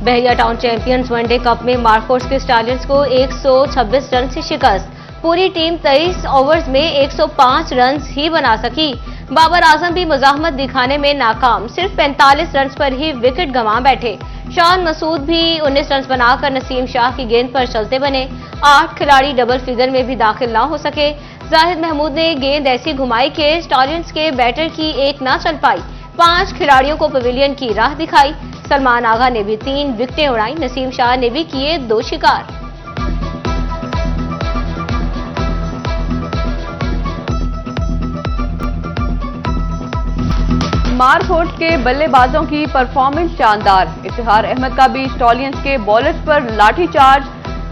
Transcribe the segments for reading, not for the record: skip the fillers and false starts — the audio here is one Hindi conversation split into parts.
बहरिया टाउन चैंपियंस वनडे कप में मार्कोस के स्टालियंस को 126 रन से शिकस्त। पूरी टीम 23 ओवर्स में 105 रन ही बना सकी। बाबर आजम भी मुजाहमत दिखाने में नाकाम, सिर्फ 45 रन पर ही विकेट गंवा बैठे। शान मसूद भी 19 रन बनाकर नसीम शाह की गेंद पर चलते बने। 8 खिलाड़ी डबल फिगर में भी दाखिल ना हो सके। जाहिद महमूद ने गेंद ऐसी घुमाई कि स्टालियंस के बैटर की एक ना चल पाई। 5 खिलाड़ियों को पवेलियन की राह दिखाई। सलमान आगा ने भी 3 विकेटें उड़ाई। नसीम शाह ने भी किए 2 शिकार। मारकोट के बल्लेबाजों की परफॉर्मेंस शानदार। इफ्तिखार अहमद का भी स्टॉलियंस के बॉलर्स पर लाठीचार्ज।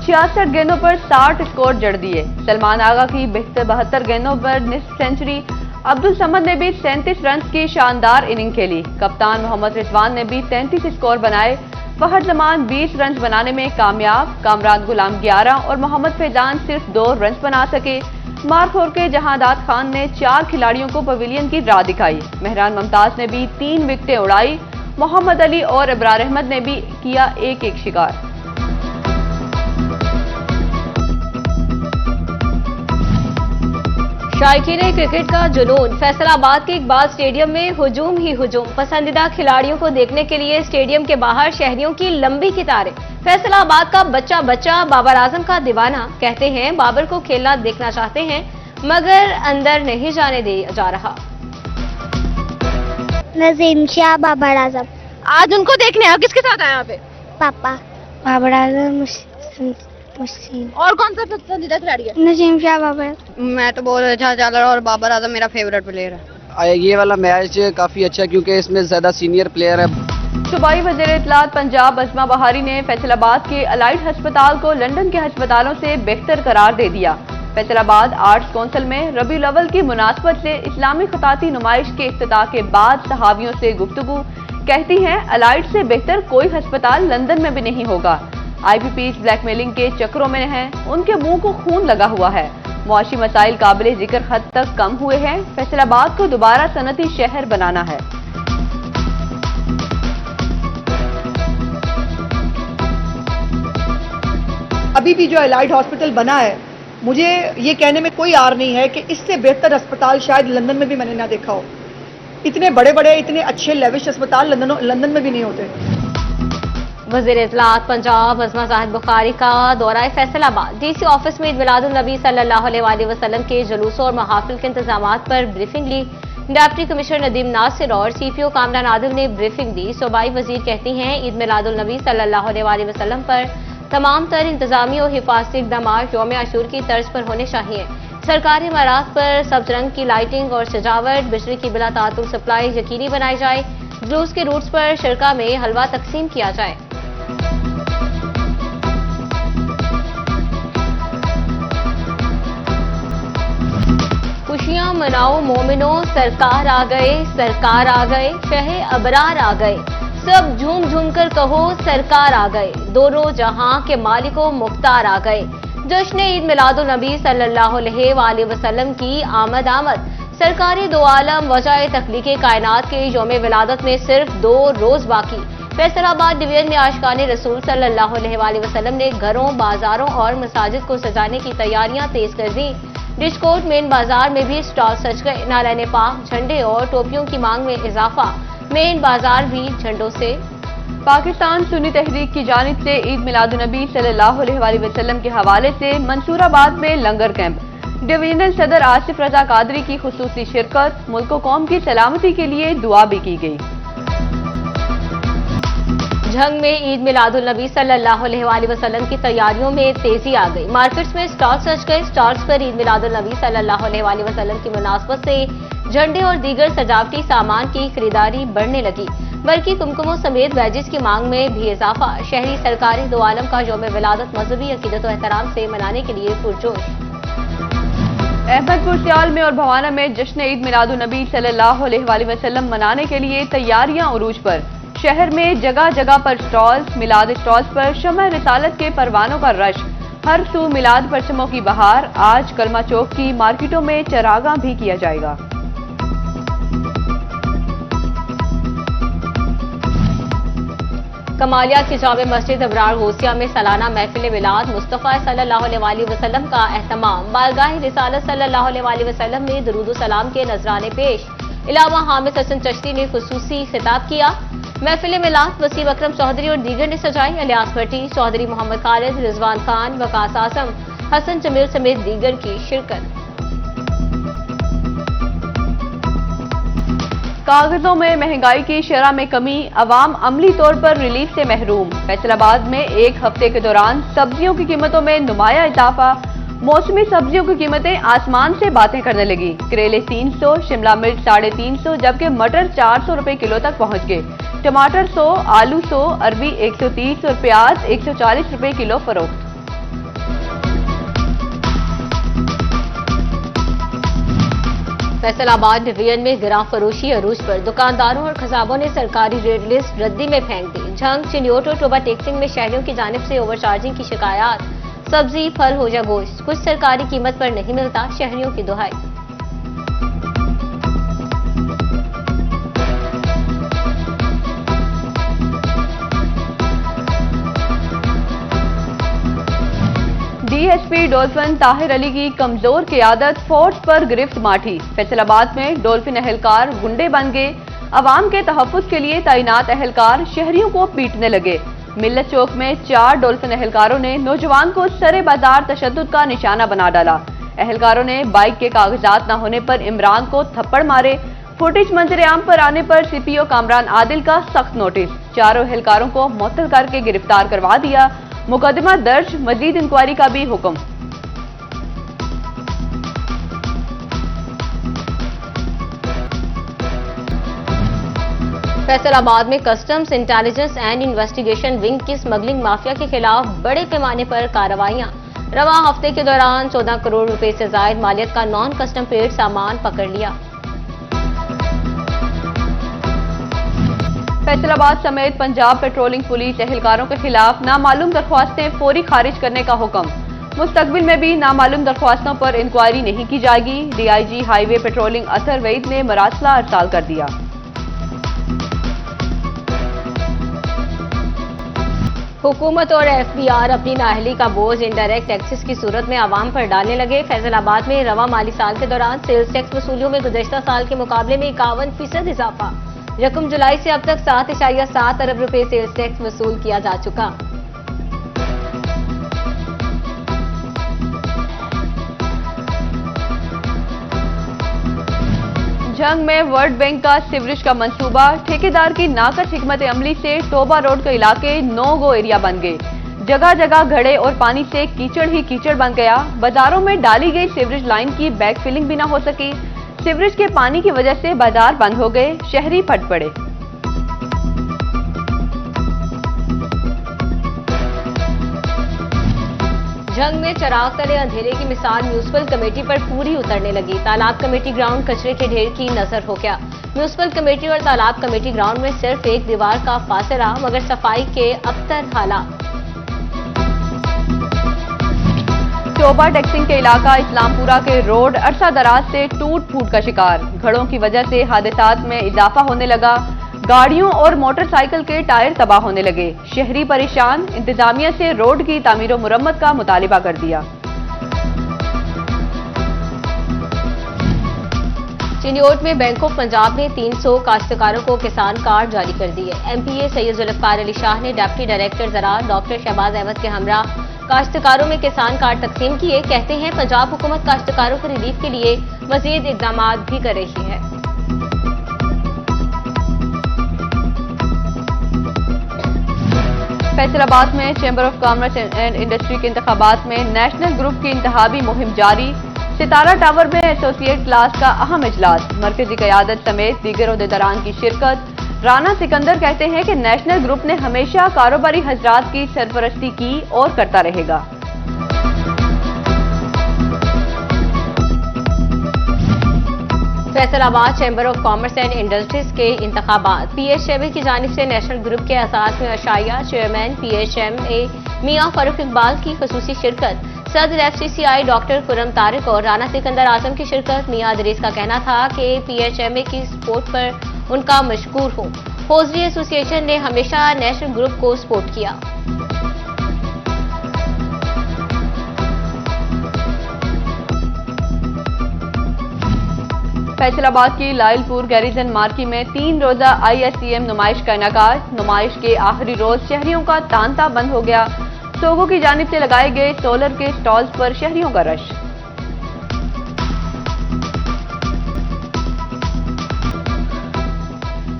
66 गेंदों पर 60 स्कोर जड़ दिए। सलमान आगा की 72 गेंदों पर निस्फ सेंचुरी। अब्दुल समद ने भी 37 रन की शानदार इनिंग खेली। कप्तान मोहम्मद रिजवान ने भी 33 स्कोर बनाए। फहद जमान 20 रन बनाने में कामयाब। कामरान गुलाम 11 और मोहम्मद फैजान सिर्फ 2 रन बना सके। मारखोर के जहादात खान ने 4 खिलाड़ियों को पवेलियन की राह दिखाई। मेहरान मुमताज ने भी 3 विकेटें उड़ाई। मोहम्मद अली और इब्रार अहमद ने भी किया एक शिकार। शायकीन क्रिकेट का जुनून। फैसलाबाद के इकबाल स्टेडियम में हुजूम ही हुजूम। पसंदीदा खिलाड़ियों को देखने के लिए स्टेडियम के बाहर शहरियों की लंबी कतारें। फैसलाबाद का बच्चा बच्चा बाबर आजम का दीवाना। कहते हैं बाबर को खेलना देखना चाहते हैं मगर अंदर नहीं जाने दिया जा रहा। नजीम शाह बाबर आजम। आज उनको देखने आप किसके साथ आए यहाँ पे? पापा बाबर आजम मुस्लिम। और कौन सा पसंदीदा खिलाड़ी है? नजीम शाह बाबर। मैं तो बहुत अच्छा चल रहा और बाबर आजम मेरा फेवरेट प्लेयर है। ये वाला मैच काफी अच्छा है क्योंकि इसमें ज्यादा सीनियर प्लेयर है। सूबाई वज़ीर इत्तलात पंजाब अज़मा बहारी ने फैसलाबाद के अलाइड अस्पताल को लंदन के अस्पतालों से बेहतर करार दे दिया। फैसलाबाद आर्ट्स काउंसिल में रबीउल अव्वल की मुनासबत से इस्लामी खताती नुमाइश के इफ्तिताह के बाद सहाबियों से गुफ्तगू। कहती हैं अलाइड से बेहतर कोई अस्पताल लंदन में भी नहीं होगा। IPPs ब्लैकमेलिंग के चक्रों में हैं, उनके मुंह को खून लगा हुआ है। मुआशी मसाइल काबिल जिक्र हद तक कम हुए हैं। फैसलाबाद को दोबारा सनती शहर बनाना है। अभी भी जो एलाइड हॉस्पिटल बना है, मुझे ये कहने में कोई आर नहीं है कि इससे बेहतर अस्पताल शायद लंदन में भी मैंने ना देखा हो। इतने बड़े बड़े इतने अच्छे लेविश अस्पताल लंदन में भी नहीं होते। वज़ीर इत्तलात पंजाब अज़मा जाहिद बुखारी का दौरा फैसलाबाद। DC ऑफिस में ईद मिलादुन नबी सल्लल्लाहु अलैहि वसल्लम के जुलूसों और महाफिल के इंतजामात पर ब्रीफिंग ली। डिप्टी कमिश्नर नदीम नासिर और CPO कामरान आदिल ने ब्रीफिंग दी। सूबाई वजीर कहती हैं ईद मिलादुन नबी सल्लल्लाहु अलैहि वसल्लम पर तमाम तर इंतजामी और हिफाजती इक़दामात यौम आशूर की तर्ज पर होने चाहिए। सरकारी इमारत पर सब्ज रंग की लाइटिंग और सजावट, बिजली की बिला तातुल सप्लाई यकीनी बनाई जाए। जुलूस के रूट्स पर शरका में हलवा तकसीम किया जाए। खुशियां मनाओ मोमिनो, सरकार आ गए, सरकार आ गए, शहे अबरार आ गए। सब झूम झूम कर कहो सरकार आ गए। दोनों जहां के मालिको मुख्तार आ गए। जश्न ईद मिलादुन नबी सल्लल्लाहु अलैहि वसल्लम की आमद आमद। सरकारी दो आलम वजह तख्लीक़े कायनात के यौम विलादत में सिर्फ 2 रोज बाकी। फैसलाबाद डिवीजन में आशिकाने रसूल सल्लल्लाहु अलैहि वसल्लम ने घरों, बाजारों और मसाजिद को सजाने की तैयारियां तेज कर दी। डिस्कोट मेन बाजार में भी स्टॉल सज गए। नारायण पाक, झंडे और टोपियों की मांग में इजाफा। मेन बाजार भी झंडों से। पाकिस्तान सुन्नी तहरीक की जानिब से ईद मिलादुन नबी सल्लल्लाहु अलैहि वसल्लम के हवाले से मंसूराबाद में लंगर कैंप। डिवीजनल सदर आसिफ रजा कादरी की खुसूसी शिरकत। मुल्क व कौम की सलामती के लिए दुआ भी की गई। झंग में ईद मिलादुल नबी सल्लल्लाहु अलैहि वसल्लम की तैयारियों में तेजी आ गई। मार्केट्स में स्टॉल सज गए। स्टॉल्स पर ईद मिलादुल नबी सल्लल्लाहु अलैहि वसल्लम की मुनासबत से झंडे और दीगर सजावटी सामान की खरीदारी बढ़ने लगी। बल्कि कुमकुमों समेत वेजिस की मांग में भी इजाफा। शहरी सरकारी दो आलम का यौम विलादत मजहबी अकीदत और एहतराम से मनाने के लिए पुरजोश। अहमदपुर, सियाल में और भवाना में जश्न ईद मिलादुन नबी सल्लल्लाहु अलैहि वसल्लम मनाने के लिए तैयारियां उरूज पर। शहर में जगह जगह पर स्टॉल्स, मिलाद स्टॉल्स पर शम्ह रिसालत के परवानों का रश। हर सू मिलाद परचमों की बहार। आज कलमा चौक की मार्केटों में चरागां भी किया जाएगा। कमालिया की जामे मस्जिद अबरार गौसिया में सालाना महफिल मिलाद मुस्तफ़ा सल्लल्लाहु अलैहि वसल्लम का एहतमाम। बारगाह रिसालत सल्लल्लाहु अलैहि वसल्लम में दुरूद सलाम के नजराने पेश। इलावा हामिद हसन चिश्ती ने खुसूसी खिताब किया। महफिल मिलाद वसीम अकरम चौधरी और दीगर ने सजाई। अलियास भट्टी, चौधरी मोहम्मद खालिद, रिजवान खान, वकास आजम, हसन जमील समेत दीगर की शिरकत। कागजों में महंगाई की शरह में कमी, अवाम अमली तौर पर रिलीफ से महरूम। फैसलाबाद में एक हफ्ते के दौरान सब्जियों की कीमतों में नुमाया इजाफा। मौसमी सब्जियों की कीमतें आसमान से बातें करने लगी। करेले 300, शिमला मिर्च 350, जबकि मटर 400 रुपए किलो तक पहुंच गए। टमाटर 100, आलू 100, अरबी 130 और प्याज 140 रुपए किलो फरोख्त। फैसलाबाद डिवीजन में गिरा फरोशी अरूज पर। दुकानदारों और खसाबों ने सरकारी रेट लिस्ट रद्दी में फेंक दी। झंग, चिन्योट और टोबा टेक्सिंग में शहरियों की जानिब से ओवरचार्जिंग की शिकायत। सब्जी, फल हो या गोश्त, कुछ सरकारी कीमत पर नहीं मिलता, शहरियों की दुहाई। डीएसपी डॉल्फिन ताहिर अली की कमजोर क़ियादत, फोर्स पर गिरफ्त माठी। फैसलाबाद में डॉल्फिन अहलकार गुंडे बन गए। अवाम के तहफ्फुज़ के लिए तैनात अहलकार शहरियों को पीटने लगे। मिल्लत चौक में 4 डॉल्फिन अहलकारों ने नौजवान को सरे बाजार तशद्दुद का निशाना बना डाला। अहलकारों ने बाइक के कागजात न होने पर इमरान को थप्पड़ मारे। फुटेज मंजर-ए-आम पर आने पर सीपीओ कामरान आदिल का सख्त नोटिस। चारों अहलकारों को मुअत्तल करके गिरफ्तार करवा दिया। मुकदमा दर्ज, मजीद इंक्वायरी का भी हुक्म। फैसलाबाद में customs, intelligence and investigation wing की स्मगलिंग माफिया के खिलाफ बड़े पैमाने पर कार्रवाइयां। रवा हफ्ते के दौरान 14 करोड़ रुपए से जायद मालियत का नॉन कस्टम पेड सामान पकड़ लिया। फैसलाबाद समेत पंजाब पेट्रोलिंग पुलिस एहलकारों के खिलाफ नामालूम दरख्वास्तें फौरी खारिज करने का हुक्म। मुस्तकबिल में भी नामालूम दरख्वास्तों पर इंक्वायरी नहीं की जाएगी। डीआईजी हाईवे पेट्रोलिंग अतहर वईद ने मरासला अरसाल कर दिया। हुकूमत और एफबीआर अपनी नाअहली का बोझ इनडायरेक्ट टैक्सेस की सूरत में आवाम पर डालने लगे। फैसलाबाद में रवा माली साल के दौरान सेल्स टैक्स वसूलियों में गुज़श्ता साल के मुकाबले में 51% इजाफा। रकम जुलाई से अब तक 7.7 अरब रुपए सेल्स टैक्स वसूल किया जा चुका। जंग में वर्ल्ड बैंक का सीवरेज का मंसूबा। ठेकेदार की नाकस हिकमत अमली से टोबा रोड के इलाके नो गो एरिया बन गए। जगह जगह घड़े और पानी से कीचड़ ही कीचड़ बन गया। बाजारों में डाली गई सीवरेज लाइन की बैक फिलिंग भी न हो सकी। सीवरेज के पानी की वजह से बाजार बंद हो गए। शहरी फट पड़े। जंग में चिराग तले अंधेरे की मिसाल म्यूनिसिपल कमेटी पर पूरी उतरने लगी। तालाब कमेटी ग्राउंड कचरे के ढेर की नजर हो गया। म्यूनिसिपल कमेटी और तालाब कमेटी ग्राउंड में सिर्फ एक दीवार का फासला, मगर सफाई के अबतर हालात। टोबा टेक्सिंग के इलाका इस्लामपुरा के रोड अरसा दराज से टूट फूट का शिकार। घड़ों की वजह से हादसात में इजाफा होने लगा। गाड़ियों और मोटरसाइकिल के टायर तबाह होने लगे। शहरी परेशान। इंतजामिया से रोड की तामीर और मुरम्मत का मुतालिबा कर दिया। चिन्योट में बैंक ऑफ पंजाब ने 300 काश्तकारों को किसान कार्ड जारी कर दिए। एमपीए सैयद जुल्फकार अली शाह ने डिप्टी डायरेक्टर ज़राअत डॉक्टर शहबाज अहमद के हमरा काश्तकारों में किसान कार्ड तकसीम किए। कहते हैं पंजाब हुकूमत काश्तकारों के रिलीफ के लिए मजीद इकदाम भी कर रही है। फैसलाबाद में chamber of commerce and industry के इंतखाबात में नेशनल ग्रुप की इंतहाबी मुहिम जारी। सितारा टावर में एसोसिएट क्लास का अहम इजलास। मरकजी क़यादत समेत दीगर ओहदेदारान की शिरकत। राना सिकंदर कहते हैं कि नेशनल ग्रुप ने हमेशा कारोबारी हजरात की सरपरस्ती की और करता रहेगा। Faisalabad chamber of commerce and industries के इंतखाबात। पीएचएमए की जानिब से नेशनल ग्रुप के असास में अशाया चेयरमैन पीएचएमए मियां फारूक इकबाल की खसूसी शिरकत। सदर एफसीसीआई डॉक्टर खुर्रम तारिक और राना सिकंदर आजम की शिरकत। मियां अदरीस का कहना था कि पीएचएमए की सपोर्ट पर उनका मशकूर हूं। होजरी एसोसिएशन ने हमेशा नेशनल ग्रुप को सपोर्ट किया। फैसलाबाद की लाइलपुर गैरिजन मार्की में 3 रोजा ISCM नुमाइश का इनेकाद। नुमाइश के आखिरी रोज शहरियों का तांता बंद हो गया। सोगों की जानिब से लगाए गए सोलर के स्टॉल्स पर शहरियों का रश।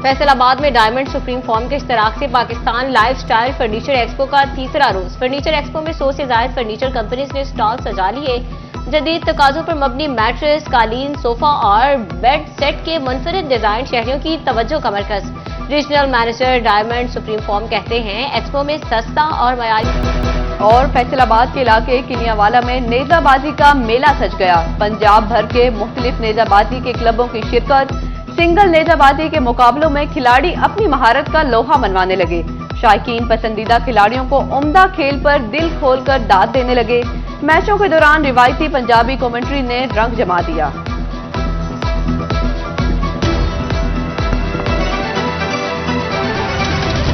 फैसलाबाद में डायमंड सुप्रीम फॉर्म के इश्तराक से पाकिस्तान लाइफस्टाइल फर्नीचर एक्सपो का तीसरा रोज। फर्नीचर एक्सपो में 100 से ज्यादा फर्नीचर कंपनीज ने स्टॉल सजा लिए। जदीद तकाजों पर मबनी मैट्रेस, कालीन, सोफा और बेड सेट के मुनफरिद डिजाइन शहरियों की तवज्जो का मरकज। Regional manager diamond supreme foam कहते हैं, एक्सपो में सस्ता और मयारी। और फैसलाबाद के इलाके किनियावाला में नेजाबाजी का मेला सज गया। पंजाब भर के मुख्तलिफ नेजाबाजी के क्लबों की शिरकत। सिंगल नेजाबाजी के मुकाबलों में खिलाड़ी अपनी महारत का लोहा मनवाने लगे। शायकीन पसंदीदा खिलाड़ियों को उम्दा खेल पर दिल खोलकर दाद देने लगे। मैचों के दौरान रिवायती पंजाबी कमेंट्री ने रंग जमा दिया।